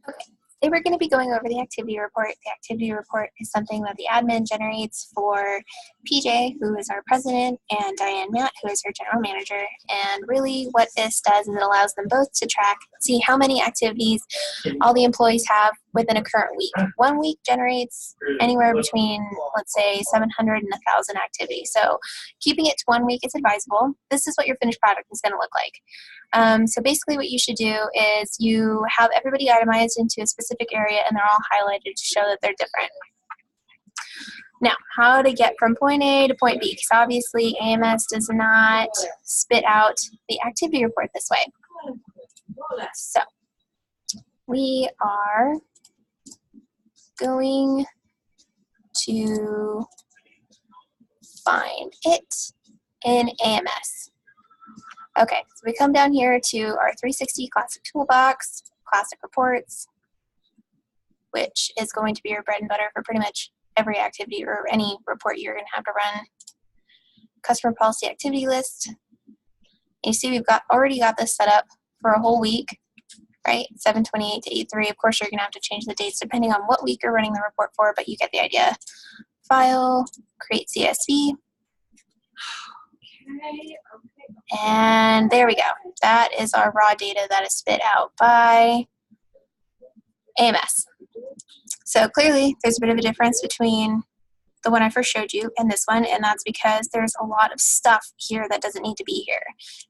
Okay, today we're going to be going over the activity report. The activity report is something that the admin generates for PJ, who is our president, and Diane Matt, who is her general manager. And really what this does is it allows them both to track, see how many activities all the employees have within a current week. 1 week generates anywhere between, let's say, 700 and 1,000 activities. So keeping it to 1 week is advisable. This is what your finished product is going to look like. So basically what you should do is you have everybody itemized into a specific area and they're all highlighted to show that they're different. Now, how to get from point A to point B, because obviously AMS does not spit out the activity report this way. So we are going to find it in AMS. Okay, so we come down here to our 360 Classic Toolbox, Classic Reports, which is going to be your bread and butter for pretty much every activity or any report you're going to have to run. Customer Policy Activity List. You see we've already got this set up for a whole week, right? 7/28 to 8/3. Of course, you're going to have to change the dates depending on what week you're running the report for, but you get the idea. File, create CSV. And there we go. That is our raw data that is spit out by AMS. So clearly, there's a bit of a difference between the one I first showed you and this one, and that's because there's a lot of stuff here that doesn't need to be here.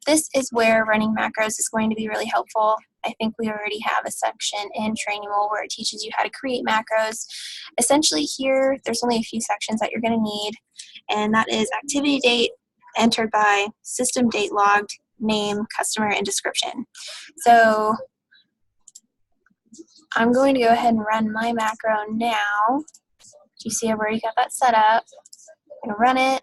This is where running macros is going to be really helpful. I think we already have a section in Trainual where it teaches you how to create macros. Essentially here, there's only a few sections that you're going to need, and that is activity date, entered by, system date logged, name, customer, and description. So I'm going to go ahead and run my macro now. You see I've already got that set up. I'm going to run it.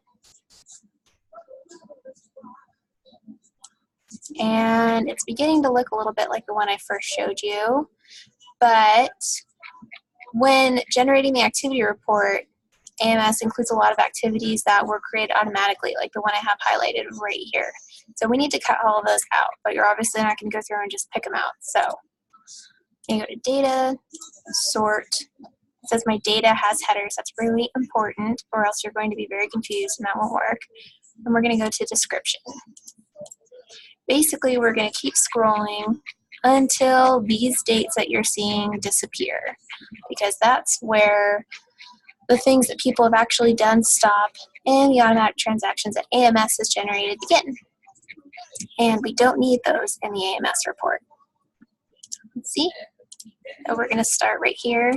And it's beginning to look a little bit like the one I first showed you. But when generating the activity report, AMS includes a lot of activities that were created automatically, like the one I have highlighted right here. So we need to cut all of those out, but you're obviously not going to go through and just pick them out. So you go to data, sort. It says my data has headers. That's really important, or else you're going to be very confused and that won't work. And we're going to go to description. Basically, we're going to keep scrolling until these dates that you're seeing disappear, because that's where the things that people have actually done stop and the automatic transactions that AMS has generated begin. And we don't need those in the AMS report. Let's see. So we're going to start right here.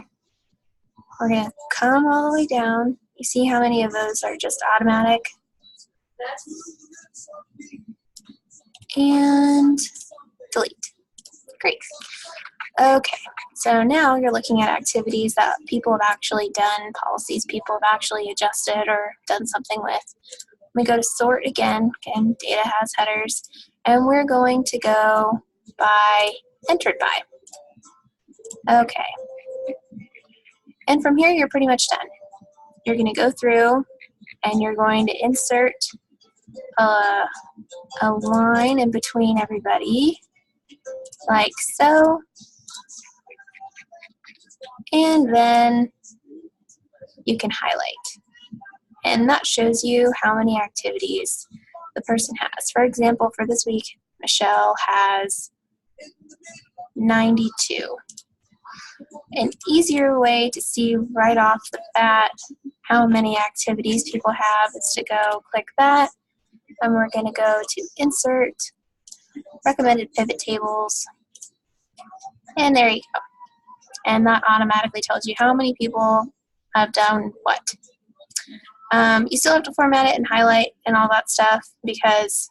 We're going to come all the way down. You see how many of those are just automatic? And delete. Great. Okay, so now you're looking at activities that people have actually done, policies people have actually adjusted or done something with. We go to sort again. Again, data has headers. And we're going to go by entered by. Okay. And from here, you're pretty much done. You're going to go through and you're going to insert a line in between everybody, like so. And then you can highlight. And that shows you how many activities the person has. For example, for this week, Michelle has 92. An easier way to see right off the bat how many activities people have is to go click that. And we're going to go to Insert, Recommended Pivot Tables. And there you go. And that automatically tells you how many people have done what. You still have to format it and highlight and all that stuff, because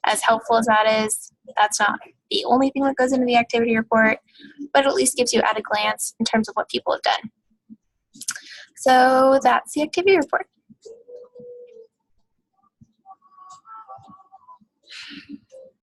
as helpful as that is, that's not the only thing that goes into the activity report, but at least gives you at a glance in terms of what people have done. So that's the activity report.